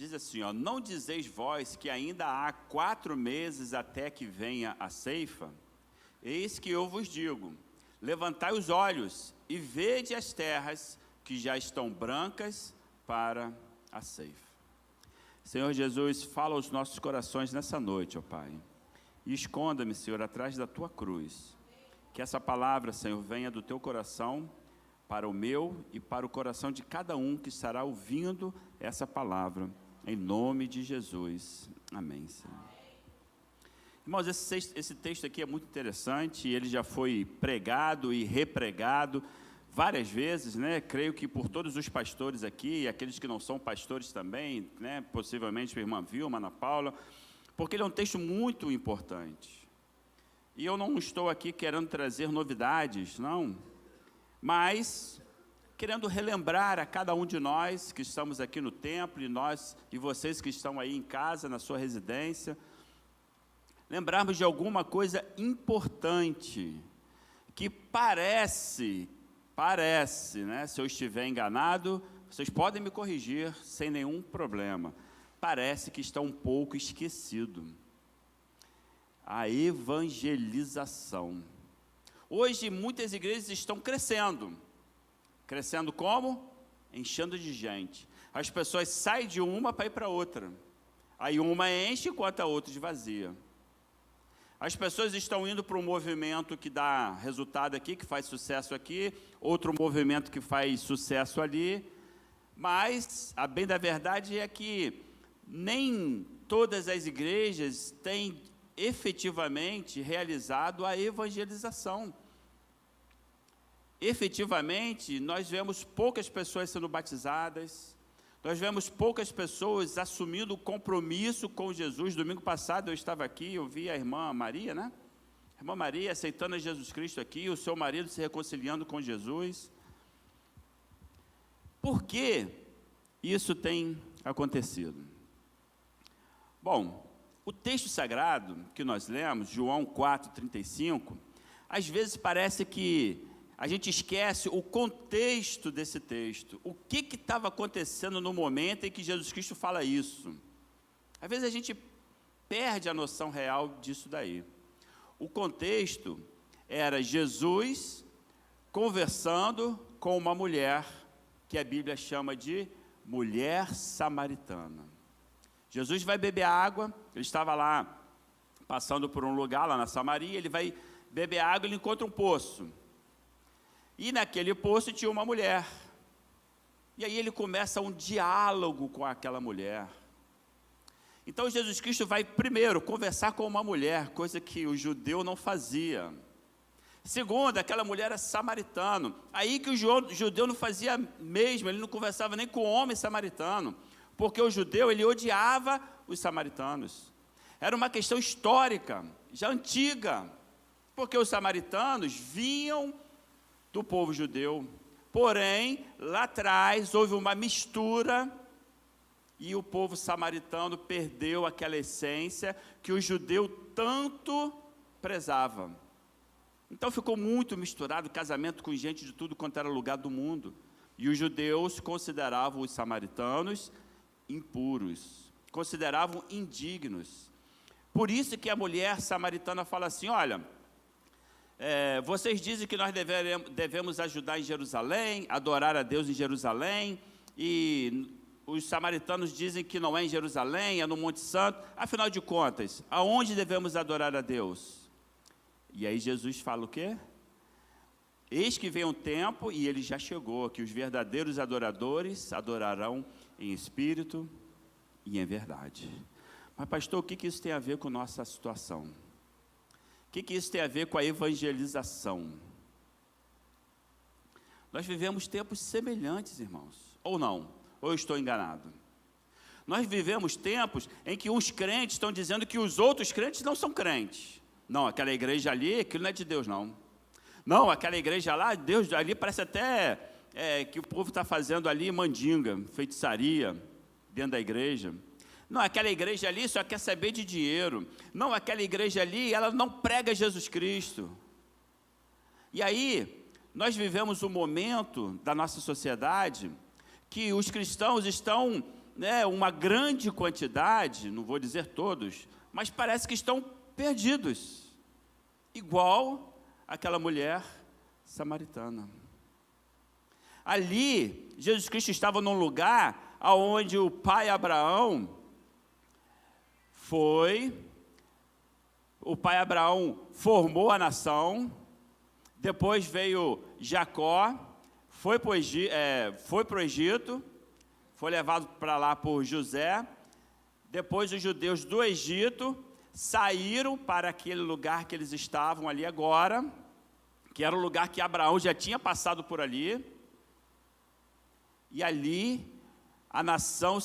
diz assim, ó, não dizeis vós que ainda há 4 meses até que venha a ceifa? Eis que eu vos digo, levantai os olhos e vede as terras que já estão brancas para a ceifa. Senhor Jesus, fala aos nossos corações nessa noite, ó Pai, e esconda-me, Senhor, atrás da Tua cruz, que essa palavra, Senhor, venha do Teu coração para o meu e para o coração de cada um que estará ouvindo essa palavra, em nome de Jesus, amém, Senhor. Irmãos, esse texto aqui é muito interessante, ele já foi pregado e repregado várias vezes, né? Creio que por todos os pastores aqui, e aqueles que não são pastores também, né? Possivelmente a irmã Vilma, Ana Paula, porque ele é um texto muito importante. E eu não estou aqui querendo trazer novidades, não, mas querendo relembrar a cada um de nós que estamos aqui no templo, e nós e vocês que estão aí em casa, na sua residência, lembrarmos de alguma coisa importante, que parece, né? Se eu estiver enganado, vocês podem me corrigir sem nenhum problema. Parece que está um pouco esquecido. A evangelização. Hoje, muitas igrejas estão crescendo. Crescendo como? Enchendo de gente. As pessoas saem de uma para ir para outra. Aí uma enche enquanto a outra esvazia. As pessoas estão indo para um movimento que dá resultado aqui, que faz sucesso aqui, outro movimento que faz sucesso ali, mas a bem da verdade é que nem todas as igrejas têm efetivamente realizado a evangelização. Efetivamente, nós vemos poucas pessoas sendo batizadas, nós vemos poucas pessoas assumindo o compromisso com Jesus. Domingo passado eu estava aqui, eu vi a irmã Maria, né? A irmã Maria aceitando a Jesus Cristo aqui, o seu marido se reconciliando com Jesus. Por que isso tem acontecido? Bom, o texto sagrado que nós lemos, João 4,35, às vezes parece que a gente esquece o contexto desse texto, o que estava acontecendo no momento em que Jesus Cristo fala isso. Às vezes a gente perde a noção real disso daí. O contexto era Jesus conversando com uma mulher, que a Bíblia chama de mulher samaritana. Jesus vai beber água, ele estava lá, passando por um lugar lá na Samaria, ele vai beber água, ele encontra um poço. E naquele poço tinha uma mulher. E aí ele começa um diálogo com aquela mulher. Então Jesus Cristo vai primeiro conversar com uma mulher, coisa que o judeu não fazia. Segundo, aquela mulher era samaritano. Aí que o judeu não fazia mesmo, ele não conversava nem com o homem samaritano, porque o judeu, ele odiava os samaritanos. Era uma questão histórica, já antiga, porque os samaritanos vinham do povo judeu, porém, lá atrás houve uma mistura e o povo samaritano perdeu aquela essência que o judeu tanto prezava. Então ficou muito misturado, casamento com gente de tudo quanto era lugar do mundo, e os judeus consideravam os samaritanos impuros, consideravam indignos. Por isso que a mulher samaritana fala assim, olha, vocês dizem que nós devemos ajudar em Jerusalém, adorar a Deus em Jerusalém, e os samaritanos dizem que não é em Jerusalém, é no Monte Santo. Afinal de contas, aonde devemos adorar a Deus? E aí Jesus fala o quê? Eis que vem um tempo, e ele já chegou, que os verdadeiros adoradores adorarão em espírito e em verdade. Mas pastor, o que isso tem a ver com nossa situação? O que isso tem a ver com a evangelização? Nós vivemos tempos semelhantes, irmãos, ou não? Ou eu estou enganado? Nós vivemos tempos em que uns crentes estão dizendo que os outros crentes não são crentes. Não, aquela igreja ali, aquilo não é de Deus, não. Não, aquela igreja lá, Deus ali parece até que o povo está fazendo ali mandinga, feitiçaria dentro da igreja. Não, aquela igreja ali só quer saber de dinheiro. Não, aquela igreja ali, ela não prega Jesus Cristo. E aí, nós vivemos um momento da nossa sociedade que os cristãos estão né, uma grande quantidade, não vou dizer todos, mas parece que estão perdidos, igual aquela mulher samaritana. Ali, Jesus Cristo estava num lugar onde o pai Abraão formou a nação, depois veio Jacó, foi para o Egito, foi levado para lá por José, depois os judeus do Egito saíram para aquele lugar que eles estavam ali agora, que era o lugar que Abraão já tinha passado por ali, e ali a nação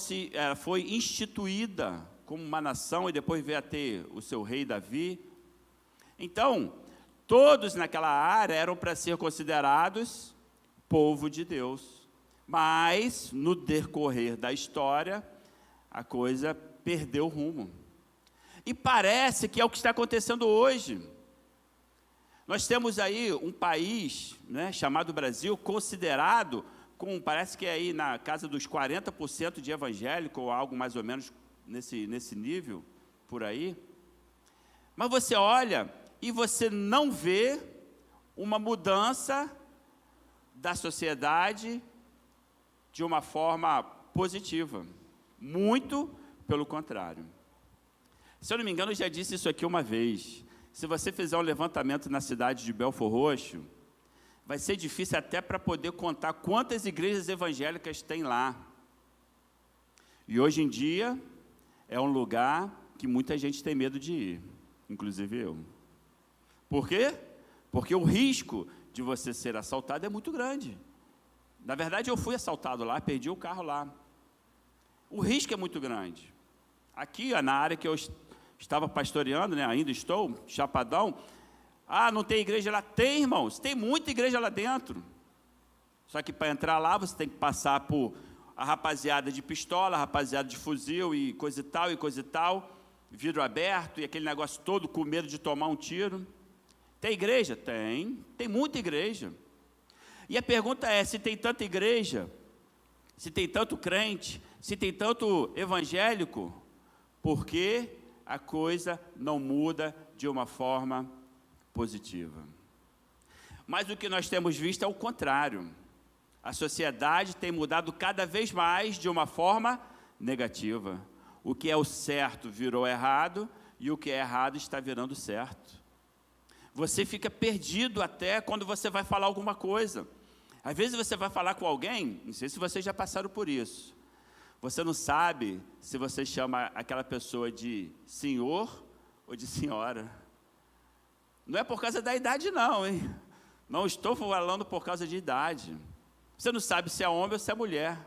foi instituída como uma nação, e depois veio a ter o seu rei Davi. Então, todos naquela área eram para ser considerados povo de Deus, mas no decorrer da história, a coisa perdeu o rumo. E parece que é o que está acontecendo hoje. Nós temos aí um país, né, chamado Brasil, considerado parece que é aí na casa dos 40% de evangélico, ou algo mais ou menos nesse nível, por aí. Mas você olha e você não vê uma mudança da sociedade de uma forma positiva. Muito pelo contrário. Se eu não me engano, eu já disse isso aqui uma vez. Se você fizer um levantamento na cidade de Belford Roxo, vai ser difícil até para poder contar quantas igrejas evangélicas tem lá. E hoje em dia, é um lugar que muita gente tem medo de ir, inclusive eu. Por quê? Porque o risco de você ser assaltado é muito grande. Na verdade, eu fui assaltado lá, perdi o carro lá. O risco é muito grande. Aqui, na área que eu estava pastoreando, né, ainda estou, Chapadão, não tem igreja lá? Tem, irmãos, tem muita igreja lá dentro. Só que para entrar lá, você tem que passar por a rapaziada de pistola, a rapaziada de fuzil e coisa e tal, vidro aberto e aquele negócio todo com medo de tomar um tiro. Tem igreja? Tem muita igreja. E a pergunta é, se tem tanta igreja, se tem tanto crente, se tem tanto evangélico, por que a coisa não muda de uma forma positiva? Mas o que nós temos visto é o contrário. A sociedade tem mudado cada vez mais de uma forma negativa. O que é o certo virou errado e o que é errado está virando certo. Você fica perdido até quando você vai falar alguma coisa. Às vezes você vai falar com alguém, não sei se vocês já passaram por isso. Você não sabe se você chama aquela pessoa de senhor ou de senhora. Não é por causa da idade não, hein? Não estou falando por causa de idade. Você não sabe se é homem ou se é mulher.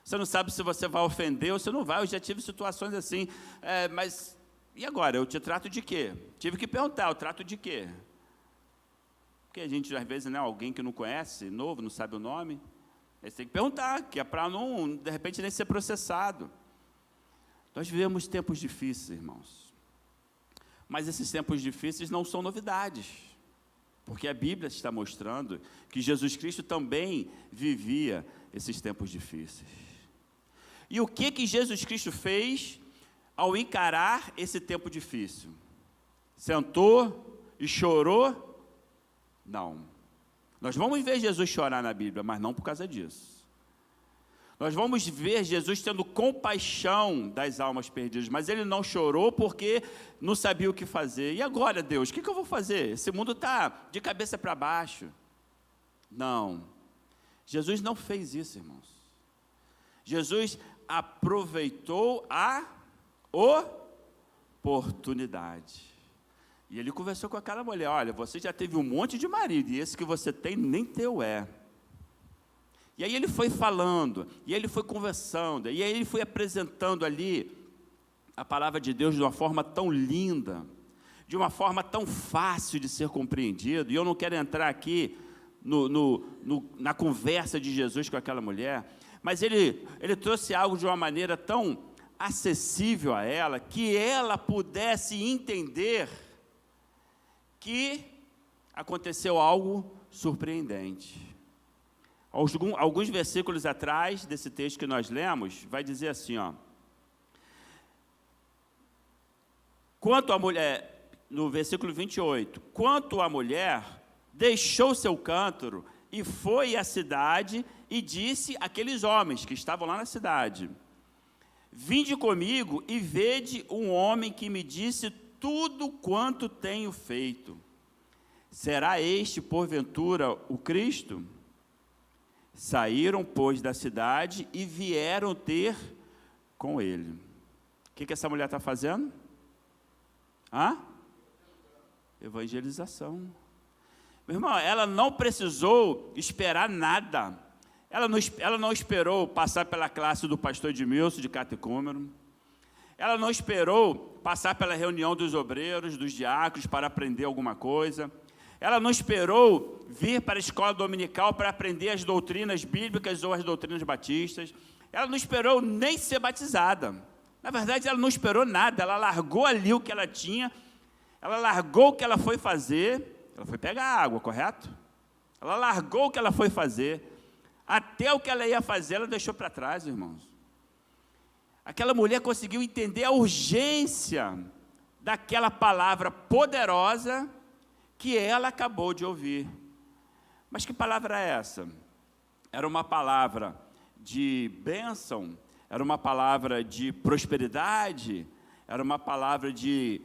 Você não sabe se você vai ofender ou se não vai. Eu já tive situações assim. Mas, e agora? Eu te trato de quê? Tive que perguntar, eu trato de quê? Porque a gente, às vezes, né, alguém que não conhece, novo, não sabe o nome, aí você tem que perguntar, que é para não, de repente, nem ser processado. Nós vivemos tempos difíceis, irmãos. Mas esses tempos difíceis não são novidades. Porque a Bíblia está mostrando que Jesus Cristo também vivia esses tempos difíceis. E o que Jesus Cristo fez ao encarar esse tempo difícil? Sentou e chorou? Não. Nós vamos ver Jesus chorar na Bíblia, mas não por causa disso. Nós vamos ver Jesus tendo compaixão das almas perdidas, mas ele não chorou porque não sabia o que fazer. E agora, Deus, o que eu vou fazer? Esse mundo está de cabeça para baixo. Não. Jesus não fez isso, irmãos. Jesus aproveitou a oportunidade. E ele conversou com aquela mulher, olha, você já teve um monte de marido, e esse que você tem nem teu é. E aí ele foi falando, e ele foi conversando, e aí ele foi apresentando ali a palavra de Deus de uma forma tão linda, de uma forma tão fácil de ser compreendido. E eu não quero entrar aqui na conversa de Jesus com aquela mulher, mas ele trouxe algo de uma maneira tão acessível a ela, que ela pudesse entender que aconteceu algo surpreendente. Alguns versículos atrás desse texto que nós lemos, vai dizer assim, ó. Quanto a mulher, no versículo 28, quanto a mulher deixou seu cântaro e foi à cidade e disse àqueles homens que estavam lá na cidade: vinde comigo e vede um homem que me disse tudo quanto tenho feito. Será este, porventura, o Cristo? Saíram, pois, da cidade e vieram ter com ele. O que essa mulher está fazendo? Evangelização. Meu irmão, ela não precisou esperar nada. Ela não esperou passar pela classe do pastor Edmilson, de catecúmeno. Ela não esperou passar pela reunião dos obreiros, dos diáconos, para aprender alguma coisa. Ela não esperou vir para a escola dominical para aprender as doutrinas bíblicas ou as doutrinas batistas. Ela não esperou nem ser batizada. Na verdade, ela não esperou nada. Ela largou ali o que ela tinha. Ela largou o que ela foi fazer. Ela foi pegar água, correto? Ela largou o que ela foi fazer. Até o que ela ia fazer, ela deixou para trás, irmãos. Aquela mulher conseguiu entender a urgência daquela palavra poderosa que ela acabou de ouvir. Mas que palavra é essa? Era uma palavra de bênção, era uma palavra de prosperidade, era uma palavra de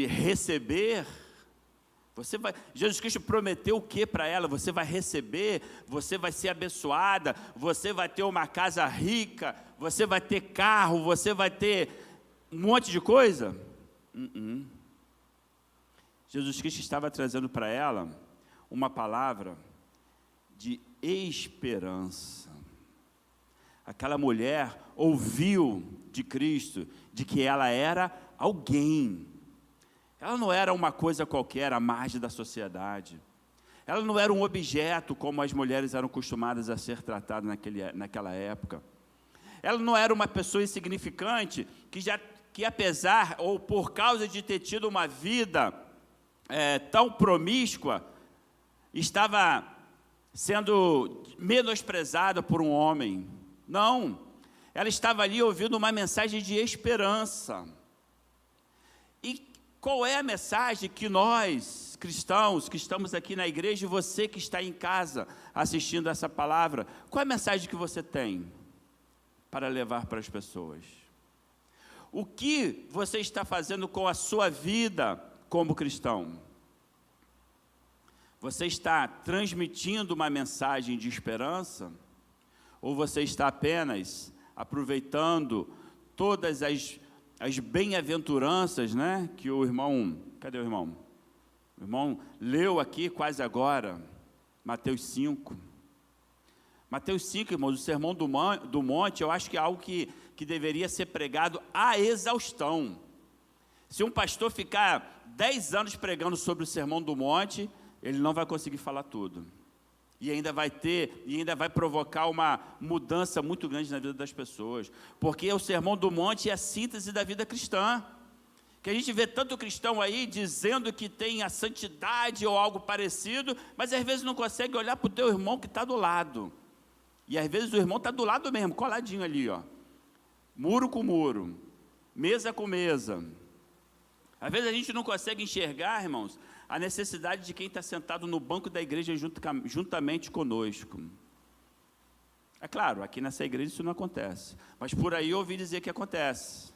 receber. Jesus Cristo prometeu o que para ela? Você vai receber, você vai ser abençoada, você vai ter uma casa rica, você vai ter carro, você vai ter um monte de coisa? Jesus Cristo estava trazendo para ela uma palavra de esperança. Aquela mulher ouviu de Cristo, de que ela era alguém. Ela não era uma coisa qualquer à margem da sociedade. Ela não era um objeto como as mulheres eram acostumadas a ser tratadas naquela época. Ela não era uma pessoa insignificante que apesar ou por causa de ter tido uma vida tão promíscua, estava sendo menosprezada por um homem. Não, ela estava ali ouvindo uma mensagem de esperança. E qual é a mensagem que nós, cristãos, que estamos aqui na igreja, e você que está em casa assistindo essa palavra, qual é a mensagem que você tem para levar para as pessoas? O que você está fazendo com a sua vida como cristão? Você está transmitindo uma mensagem de esperança? Ou você está apenas aproveitando todas as bem-aventuranças, né, que o irmão, cadê o irmão? O irmão leu aqui quase agora, Mateus 5. Mateus 5, irmãos, o Sermão do Monte, eu acho que é algo que deveria ser pregado à exaustão. Se um pastor ficar 10 anos pregando sobre o Sermão do Monte, ele não vai conseguir falar tudo. E ainda vai provocar uma mudança muito grande na vida das pessoas. Porque o Sermão do Monte é a síntese da vida cristã. Que a gente vê tanto cristão aí dizendo que tem a santidade ou algo parecido, mas às vezes não consegue olhar para o teu irmão que está do lado. E às vezes o irmão está do lado mesmo, coladinho ali, ó. Muro com muro, mesa com mesa. Às vezes a gente não consegue enxergar, irmãos, a necessidade de quem está sentado no banco da igreja juntamente conosco. É claro, aqui nessa igreja isso não acontece, mas por aí eu ouvi dizer que acontece.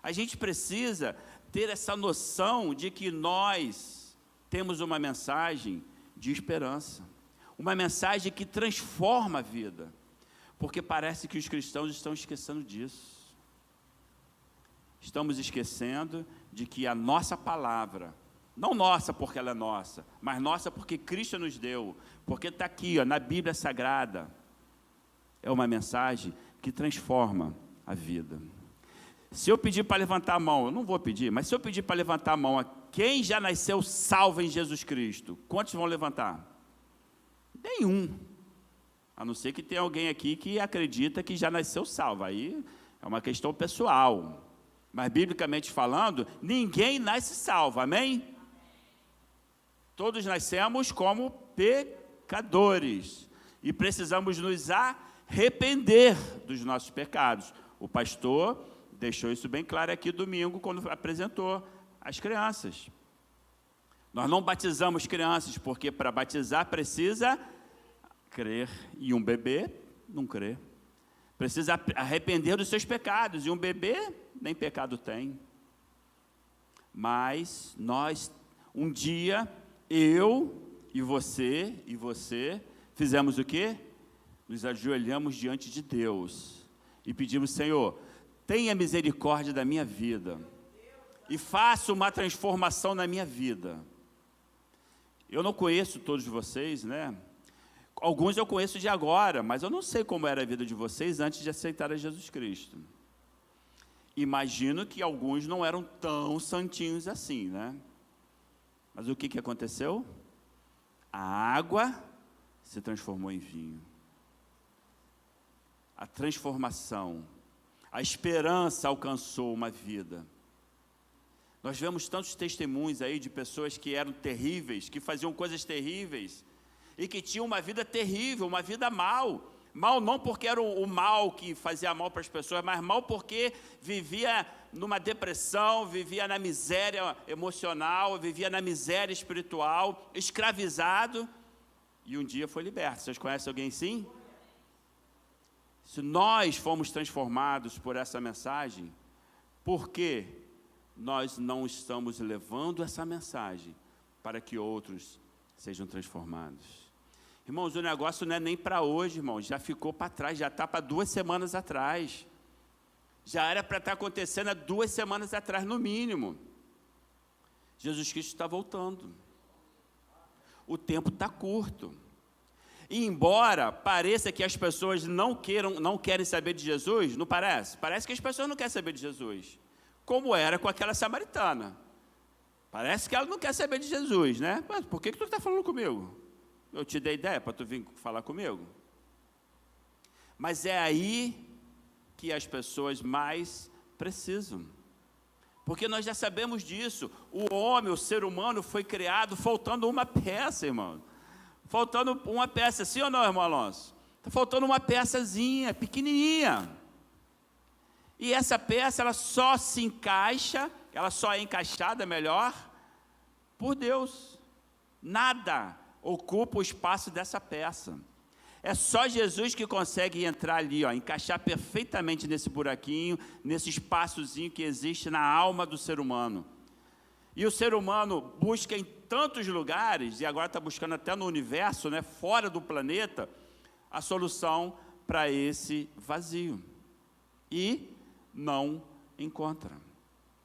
A gente precisa ter essa noção de que nós temos uma mensagem de esperança, uma mensagem que transforma a vida, porque parece que os cristãos estão esquecendo disso. Estamos esquecendo de que a nossa palavra, não nossa porque ela é nossa, mas nossa porque Cristo nos deu, porque está aqui, ó, na Bíblia Sagrada, é uma mensagem que transforma a vida. Se eu pedir para levantar a mão, eu não vou pedir, mas se eu pedir para levantar a mão, quem já nasceu salvo em Jesus Cristo, quantos vão levantar? Nenhum, a não ser que tenha alguém aqui que acredita que já nasceu salvo, aí é uma questão pessoal, mas biblicamente falando, ninguém nasce salvo, amém? Todos nascemos como pecadores, e precisamos nos arrepender dos nossos pecados. O pastor deixou isso bem claro aqui domingo, quando apresentou as crianças. Nós não batizamos crianças, porque para batizar precisa crer, e um bebê não crê. Precisa arrepender dos seus pecados, e um bebê nem pecado tem. Mas nós, um dia, eu e você, fizemos o quê? Nos ajoelhamos diante de Deus e pedimos: Senhor, tenha misericórdia da minha vida e faça uma transformação na minha vida. Eu não conheço todos vocês, né? Alguns eu conheço de agora, mas eu não sei como era a vida de vocês antes de aceitar a Jesus Cristo. Imagino que alguns não eram tão santinhos assim, né? Mas o que aconteceu? A água se transformou em vinho. A transformação, a esperança alcançou uma vida. Nós vemos tantos testemunhos aí de pessoas que eram terríveis, que faziam coisas terríveis, e que tinham uma vida terrível, uma vida mal. Mal não porque era o mal que fazia mal para as pessoas, mas mal porque vivia numa depressão, vivia na miséria emocional, vivia na miséria espiritual, escravizado, e um dia foi liberto. Vocês conhecem alguém assim? Se nós fomos transformados por essa mensagem, por que nós não estamos levando essa mensagem para que outros sejam transformados? Irmãos, o negócio não é nem para hoje, irmãos, já ficou para trás, já está para 2 semanas atrás. Já era para estar acontecendo há 2 semanas atrás, no mínimo. Jesus Cristo está voltando. O tempo está curto. E embora pareça que as pessoas não querem saber de Jesus, não parece? Parece que as pessoas não querem saber de Jesus. Como era com aquela samaritana. Parece que ela não quer saber de Jesus, né? Mas por que tu está falando comigo? Eu te dei ideia para tu vir falar comigo? Mas é aí que as pessoas mais precisam. Porque nós já sabemos disso. O homem, o ser humano, foi criado faltando uma peça, irmão. Faltando uma peça, sim ou não, irmão Alonso? Está faltando uma peçazinha, pequenininha. E essa peça, ela só se encaixa, ela só é encaixada, melhor, por Deus. Nada ocupa o espaço dessa peça. É só Jesus que consegue entrar ali, encaixar perfeitamente nesse buraquinho, nesse espaçozinho que existe na alma do ser humano. E o ser humano busca em tantos lugares, e agora está buscando até no universo, né, fora do planeta, a solução para esse vazio. E não encontra.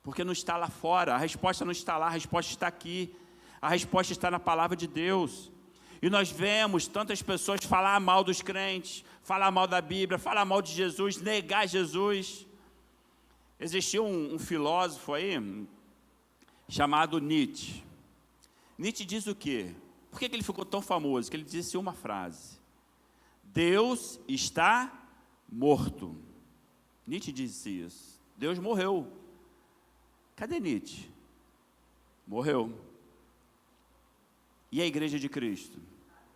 Porque não está lá fora, a resposta não está lá, a resposta está aqui. A resposta está na palavra de Deus. E nós vemos tantas pessoas falar mal dos crentes, falar mal da Bíblia, falar mal de Jesus, negar Jesus. Existiu um filósofo aí, chamado Nietzsche. Nietzsche diz o quê? Por que ele ficou tão famoso? Que ele disse uma frase: Deus está morto. Nietzsche disse isso. Deus morreu. Cadê Nietzsche? Morreu. E a igreja de Cristo?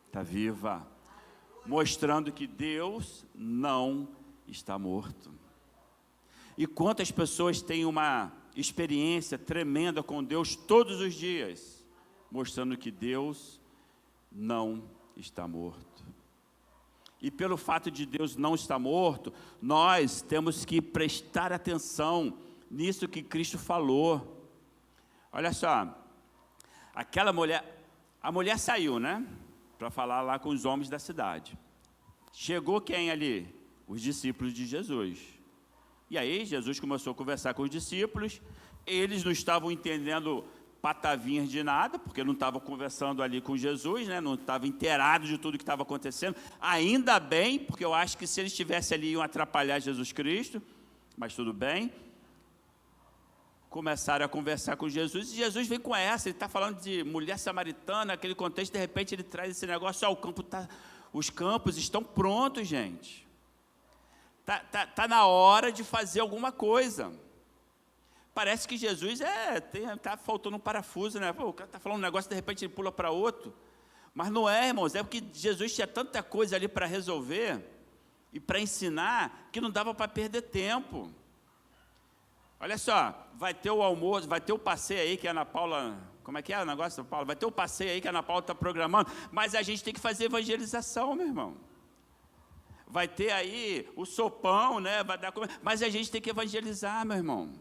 Está viva, mostrando que Deus não está morto. E quantas pessoas têm uma experiência tremenda com Deus todos os dias, mostrando que Deus não está morto. E pelo fato de Deus não estar morto, nós temos que prestar atenção nisso que Cristo falou. Olha só, aquela mulher, a mulher saiu, né, para falar lá com os homens da cidade. Chegou quem ali? Os discípulos de Jesus. E aí Jesus começou a conversar com os discípulos. Eles não estavam entendendo patavinhas de nada, porque não estavam conversando ali com Jesus, né? Não estavam inteirados de tudo que estava acontecendo. Ainda bem, porque eu acho que se eles estivessem ali iam atrapalhar Jesus Cristo, mas tudo bem. Começaram a conversar com Jesus, e Jesus vem com essa, ele está falando de mulher samaritana, aquele contexto, de repente ele traz esse negócio, os campos estão prontos, gente. Tá na hora de fazer alguma coisa. Parece que Jesus está faltando um parafuso, né? Pô, o cara está falando um negócio, de repente ele pula para outro. Mas não é, irmãos, é porque Jesus tinha tanta coisa ali para resolver e para ensinar que não dava para perder tempo. Olha só, vai ter o almoço, vai ter o passeio aí que a Ana Paula, como é que é o negócio da Paula? Vai ter o passeio aí que a Ana Paula está programando, mas a gente tem que fazer evangelização, meu irmão. Vai ter aí o sopão, né? Vai dar, mas a gente tem que evangelizar, meu irmão.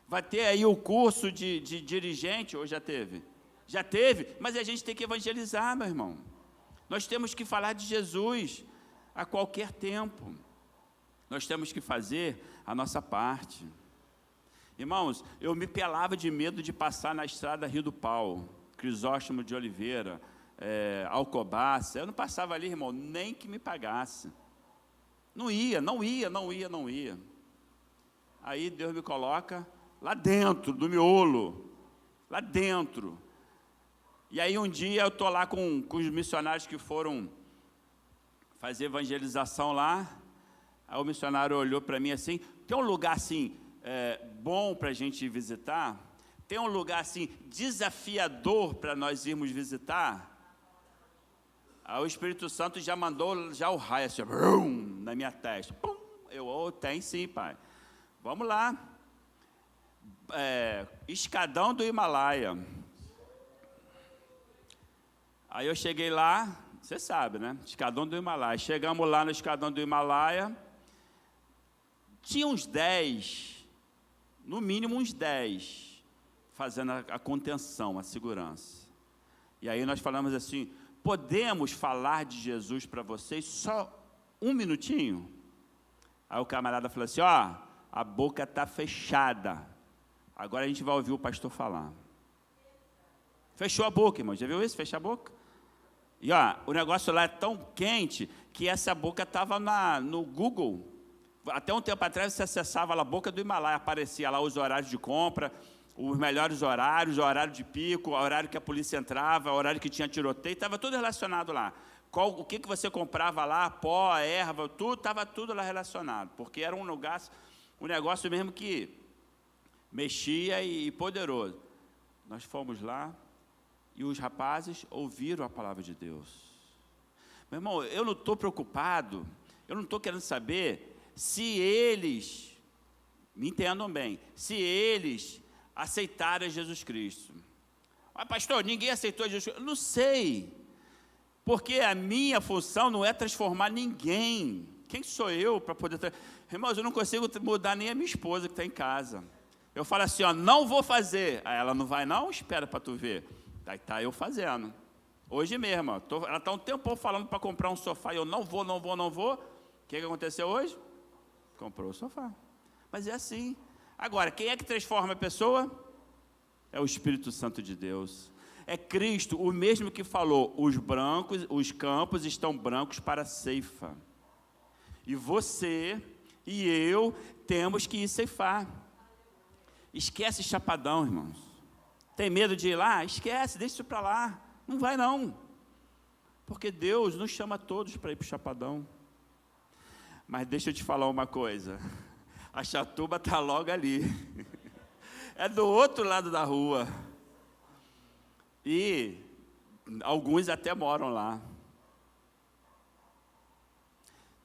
Vai ter aí o curso de dirigente, ou já teve? Já teve, mas a gente tem que evangelizar, meu irmão. Nós temos que falar de Jesus a qualquer tempo. Nós temos que fazer a nossa parte. Irmãos, eu me pelava de medo de passar na estrada Rio do Pau, Crisóstomo de Oliveira, Alcobaça. Eu não passava ali, irmão, nem que me pagasse. Não ia. Aí Deus me coloca lá dentro do miolo, lá dentro. E aí um dia eu estou lá com os missionários que foram fazer evangelização lá. Aí o missionário olhou para mim assim, tem um lugar assim, bom para a gente visitar? Tem um lugar assim, desafiador para nós irmos visitar? Aí o Espírito Santo já mandou o raio assim, brum, na minha testa. Pum. Tem sim, pai. Vamos lá. Escadão do Himalaia. Aí eu cheguei lá, você sabe, né? Escadão do Himalaia. Chegamos lá no escadão do Himalaia. Tinha uns 10, no mínimo uns 10, fazendo a contenção, a segurança. E aí nós falamos assim, podemos falar de Jesus para vocês só um minutinho? Aí o camarada falou assim, a boca está fechada. Agora a gente vai ouvir o pastor falar. Fechou a boca, irmão. Já viu isso? Fechar a boca? E o negócio lá é tão quente que essa boca estava no Google. Até um tempo atrás você acessava a boca do Himalaia, aparecia lá os horários de compra, os melhores horários, o horário de pico, o horário que a polícia entrava, o horário que tinha tiroteio, estava tudo relacionado lá. O que você comprava lá, pó, erva, tudo, estava tudo lá relacionado, porque era um lugar, um negócio mesmo que mexia e poderoso. Nós fomos lá e os rapazes ouviram a palavra de Deus. Meu irmão, eu não estou preocupado, eu não estou querendo saber se eles, me entendam bem, se eles aceitaram Jesus Cristo. Pastor, ninguém aceitou Jesus Cristo. Não sei, porque a minha função não é transformar ninguém. Quem sou eu para poder... Irmãos, eu não consigo mudar nem a minha esposa que está em casa. Eu falo assim, não vou fazer. Aí ela não vai não? Espera para tu ver. Aí está eu fazendo. Hoje mesmo, ela está um tempo falando para comprar um sofá, e eu não vou. O que aconteceu hoje? Comprou o sofá. Mas é assim. Agora, quem é que transforma a pessoa? É o Espírito Santo de Deus. É Cristo, o mesmo que falou, os campos estão brancos para a ceifa. E você e eu temos que ir ceifar. Esquece chapadão, irmãos. Tem medo de ir lá? Esquece, deixa isso para lá. Não vai não. Porque Deus nos chama todos para ir para o chapadão. Mas deixa eu te falar uma coisa. A Chatuba está logo ali. É do outro lado da rua. E alguns até moram lá.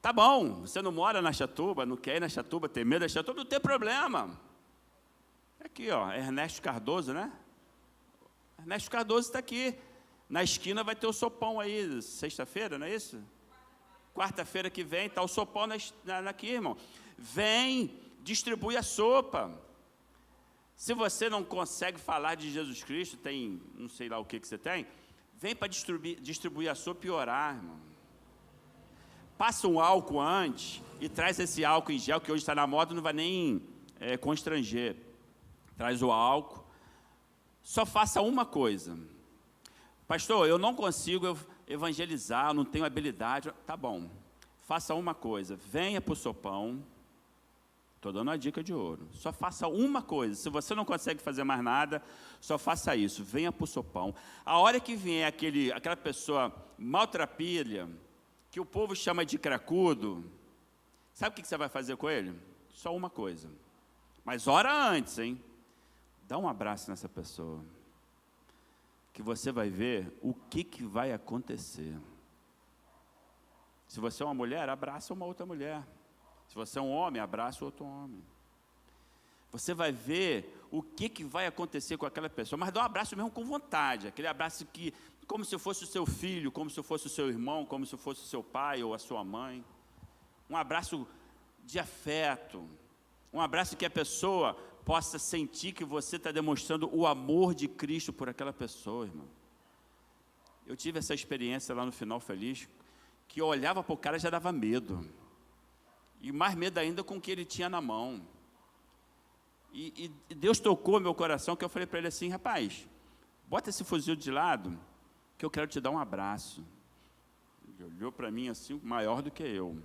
Tá bom, você não mora na Chatuba, não quer ir na Chatuba, tem medo da Chatuba, não tem problema. Aqui, Ernesto Cardoso, né? Ernesto Cardoso está aqui. Na esquina vai ter o sopão aí, sexta-feira, não é isso? Quarta-feira que vem, está o sopão aqui, irmão. Vem, distribui a sopa. Se você não consegue falar de Jesus Cristo, tem, não sei lá o que você tem, vem para distribuir a sopa e orar, irmão. Passa um álcool antes e traz esse álcool em gel, que hoje está na moda, não vai nem constranger. Traz o álcool. Só faça uma coisa. Pastor, eu não consigo evangelizar, não tenho habilidade. Tá bom, faça uma coisa, venha para o sopão. Estou dando uma dica de ouro. Só faça uma coisa. Se você não consegue fazer mais nada, só faça isso. Venha para o sopão. A hora que vier aquela pessoa maltrapilha, que o povo chama de cracudo, sabe o que você vai fazer com ele? Só uma coisa. Mas ora antes, hein? Dá um abraço nessa pessoa. que você vai ver o que vai acontecer. Se você é uma mulher, abraça uma outra mulher. Se você é um homem, abraça outro homem. Você vai ver o que vai acontecer com aquela pessoa, mas dá um abraço mesmo com vontade, aquele abraço que, como se fosse o seu filho, como se fosse o seu irmão, como se fosse o seu pai ou a sua mãe. Um abraço de afeto, um abraço que a pessoa possa sentir que você está demonstrando o amor de Cristo por aquela pessoa, irmão. Eu tive essa experiência lá no Final Feliz, que eu olhava para o cara e já dava medo, e mais medo ainda com o que ele tinha na mão. E Deus tocou meu coração, que eu falei para ele assim: rapaz, bota esse fuzil de lado, que eu quero te dar um abraço. Ele olhou para mim assim, maior do que eu.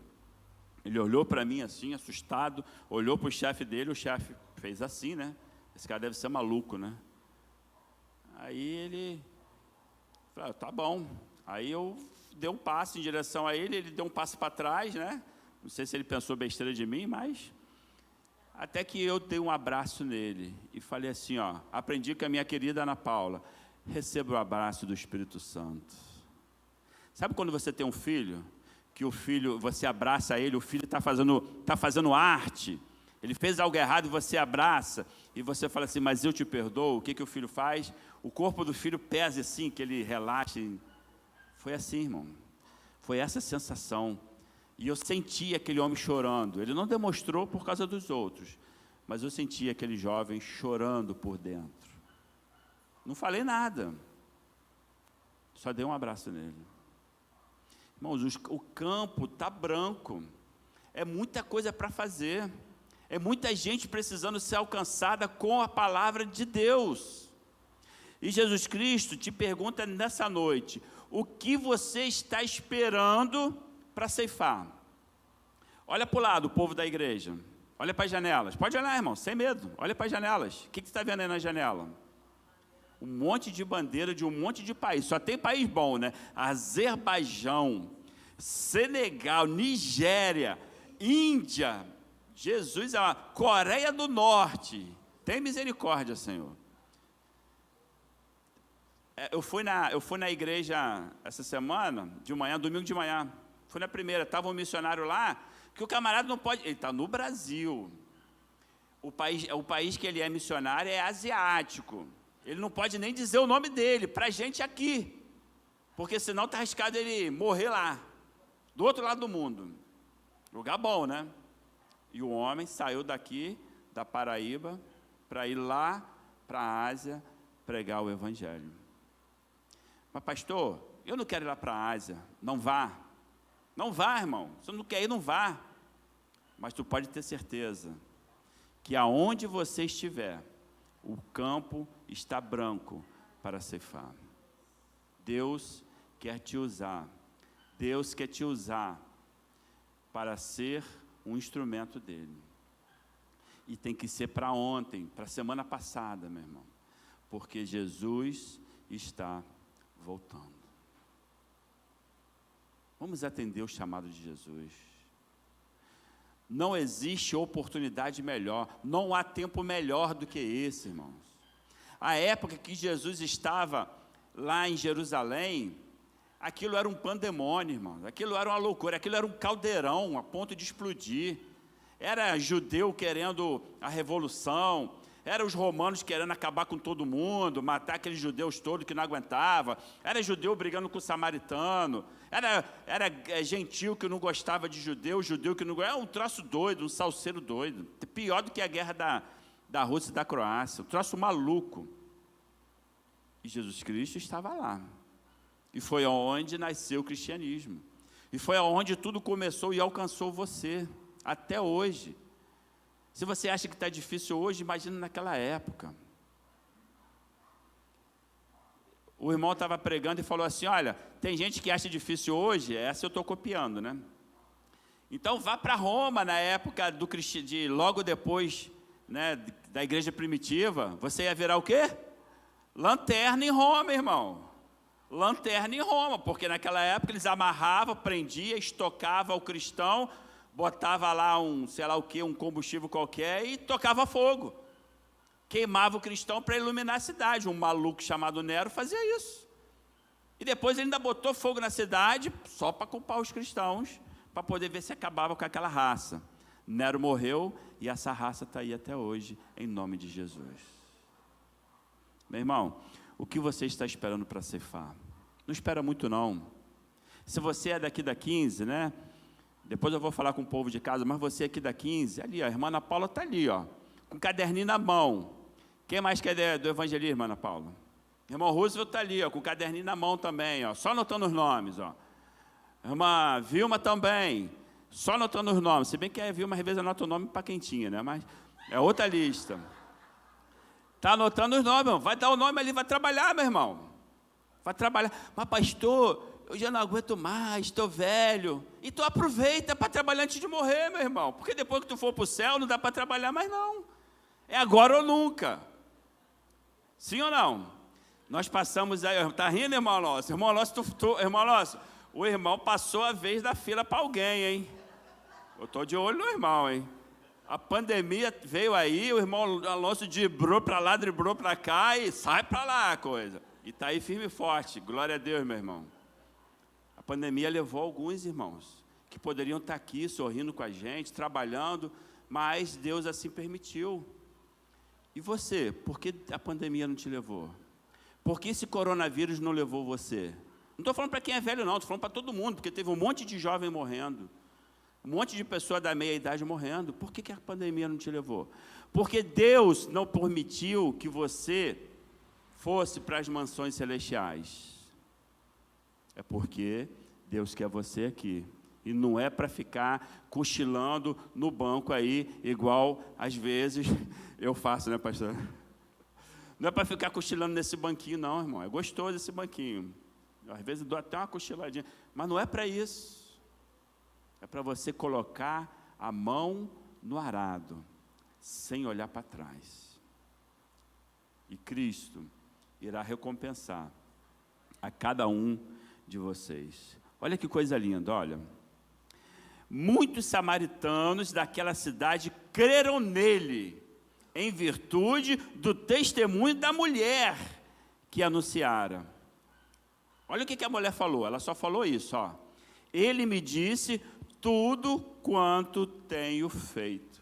Ele olhou para mim assim, assustado, olhou para o chefe dele, o chefe fez assim, né? Esse cara deve ser maluco, né? Aí ele falou: tá bom. Aí eu dei um passo em direção a ele, ele deu um passo para trás, né? Não sei se ele pensou besteira de mim, mas... Até que eu dei um abraço nele e falei assim, ó, aprendi com a minha querida Ana Paula: receba o abraço do Espírito Santo. Sabe quando você tem um filho, que o filho, você abraça ele, o filho está fazendo arte, ele fez algo errado e você abraça, e você fala assim: mas eu te perdoo. O que o filho faz? O corpo do filho pesa assim, que ele relaxa. Foi assim, irmão, foi essa sensação. E eu senti aquele homem chorando. Ele não demonstrou por causa dos outros, mas eu senti aquele jovem chorando por dentro. Não falei nada, só dei um abraço nele. Irmãos, o campo está branco, é muita coisa para fazer, é muita gente precisando ser alcançada com a palavra de Deus. E Jesus Cristo te pergunta nessa noite: o que você está esperando para ceifar? Olha para o lado, o povo da igreja. Olha para as janelas. Pode olhar, irmão, sem medo. Olha para as janelas. O que você está vendo aí na janela? Um monte de bandeira de um monte de país. Só tem país bom, né? Azerbaijão, Senegal, Nigéria, Índia, Jesus, a Coreia do Norte. Tem misericórdia, Senhor. Eu fui na igreja essa semana, de manhã, domingo de manhã. Fui na primeira, estava um missionário lá, que o camarada não pode... Ele está no Brasil. O país que ele é missionário é asiático. Ele não pode nem dizer o nome dele, para a gente aqui. Porque senão está arriscado ele morrer lá, do outro lado do mundo. Lugar bom, né? E o homem saiu daqui, da Paraíba, para ir lá para a Ásia, pregar o Evangelho. Mas pastor, eu não quero ir lá para a Ásia. Não vá. Não vá, irmão. Se você não quer ir, não vá. Mas tu pode ter certeza que aonde você estiver, o campo está branco para ceifar. Deus quer te usar. Deus quer te usar para ser um instrumento dele. E tem que ser para ontem, para a semana passada, meu irmão. Porque Jesus está voltando. Vamos atender o chamado de Jesus. Não existe oportunidade melhor, não há tempo melhor do que esse, irmãos. A época que Jesus estava lá em Jerusalém, aquilo era um pandemônio, irmãos, aquilo era uma loucura, aquilo era um caldeirão a ponto de explodir. Era judeu querendo a revolução, era os romanos querendo acabar com todo mundo, matar aqueles judeus todos que não aguentavam, era judeu brigando com o samaritano, era gentil que não gostava de judeu que não gostava, era um troço doido, um salseiro doido, pior do que a guerra da Rússia e da Croácia, um troço maluco. E Jesus Cristo estava lá, e foi aonde nasceu o cristianismo, e foi aonde tudo começou e alcançou você, até hoje. Se você acha que está difícil hoje, imagina naquela época. O irmão estava pregando e falou assim: olha, tem gente que acha difícil hoje, essa eu estou copiando, né? Então vá para Roma, na época logo depois, né, da igreja primitiva, você ia virar o quê? Lanterna em Roma, irmão. Lanterna em Roma, porque naquela época eles amarravam, prendiam, estocavam o cristão, botava lá sei lá o que, um combustível qualquer e tocava fogo. queimava o cristão para iluminar a cidade. Um maluco chamado Nero fazia isso. E depois ele ainda botou fogo na cidade, só para culpar os cristãos, para poder ver se acabava com aquela raça. Nero morreu e essa raça está aí até hoje, em nome de Jesus. Meu irmão, o que você está esperando para ceifar? Não espera muito não. Se você é daqui da 15, né? Depois eu vou falar com o povo de casa, mas você aqui da 15, ali, ó, a irmã Ana Paula está ali, ó, com um caderninho na mão. Quem mais quer do evangelismo, Ana Paula? Irmão Roosevelt está ali, ó, com o caderninho na mão também, ó, só anotando os nomes, ó. Irmã Vilma também, só anotando os nomes. Se bem que a Vilma às vezes anota o nome para quem tinha, né? Mas é outra lista. Está anotando os nomes, irmão. Vai dar o nome ali, vai trabalhar, meu irmão. Vai trabalhar. Mas, pastor, eu já não aguento mais, estou velho. E tu aproveita para trabalhar antes de morrer, meu irmão. Porque depois que tu for para o céu, não dá para trabalhar mais, não. É agora ou nunca. Sim ou não? Nós passamos aí. Está rindo, irmão Lócio? Irmão Lócio, irmão Lócio, o irmão passou a vez da fila para alguém, hein? Eu estou de olho no irmão, hein? A pandemia veio aí, o irmão Alonso driblou para lá, driblou para cá e sai para lá a coisa. E está aí firme e forte, glória a Deus, meu irmão. A pandemia levou alguns irmãos que poderiam estar aqui sorrindo com a gente, trabalhando, mas Deus assim permitiu. E você, por que a pandemia não te levou? Por que esse coronavírus não levou você? Não estou falando para quem é velho não, estou falando para todo mundo, porque teve um monte de jovem morrendo. Um monte de pessoa da meia-idade morrendo. Por que a pandemia não te levou? Porque Deus não permitiu que você fosse para as mansões celestiais. É porque Deus quer você aqui. E não é para ficar cochilando no banco aí, igual às vezes eu faço, né, pastor? Não é para ficar cochilando nesse banquinho, não, irmão. É gostoso esse banquinho. Às vezes eu dou até uma cochiladinha. Mas não é para isso. É para você colocar a mão no arado, sem olhar para trás. E Cristo irá recompensar a cada um de vocês. Olha que coisa linda, olha. Muitos samaritanos daquela cidade creram nele, em virtude do testemunho da mulher que anunciara. Olha o que a mulher falou, ela só falou isso, ó. Ele me disse tudo quanto tenho feito.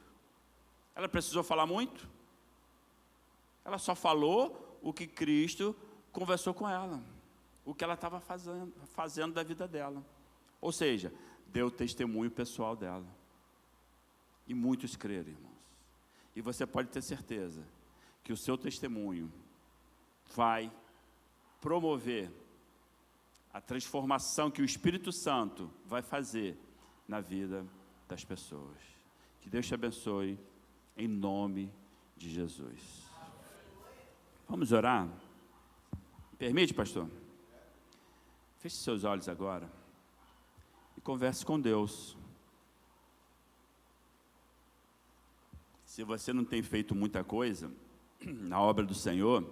Ela precisou falar muito? Ela só falou o que Cristo conversou com ela, o que ela estava fazendo da vida dela. Ou seja, deu testemunho pessoal dela. E muitos creram, irmãos. E você pode ter certeza que o seu testemunho vai promover a transformação que o Espírito Santo vai fazer na vida das pessoas. Que Deus te abençoe, em nome de Jesus. Vamos orar? Me permite, pastor? Feche seus olhos agora e converse com Deus. Se você não tem feito muita coisa na obra do Senhor,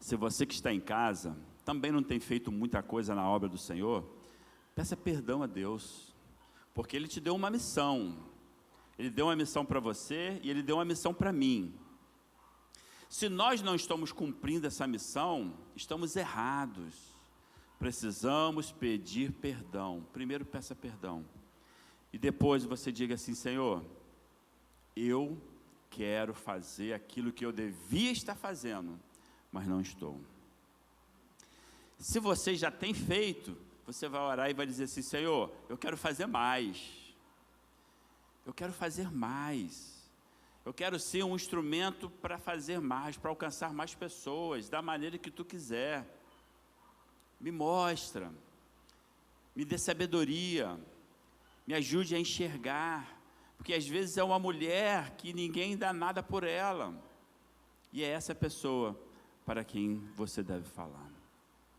se você que está em casa também não tem feito muita coisa na obra do Senhor, peça perdão a Deus. Porque Ele te deu uma missão. Ele deu uma missão para você e Ele deu uma missão para mim. Se nós não estamos cumprindo essa missão, estamos errados. Precisamos pedir perdão. Primeiro peça perdão. E depois você diga assim, Senhor, eu quero fazer aquilo que eu devia estar fazendo, mas não estou. Se você já tem feito, você vai orar e vai dizer assim, Senhor, eu quero fazer mais. Eu quero fazer mais. Eu quero ser um instrumento para fazer mais, para alcançar mais pessoas, da maneira que Tu quiser. Me mostra, me dê sabedoria, me ajude a enxergar, porque às vezes é uma mulher que ninguém dá nada por ela, e é essa pessoa para quem você deve falar.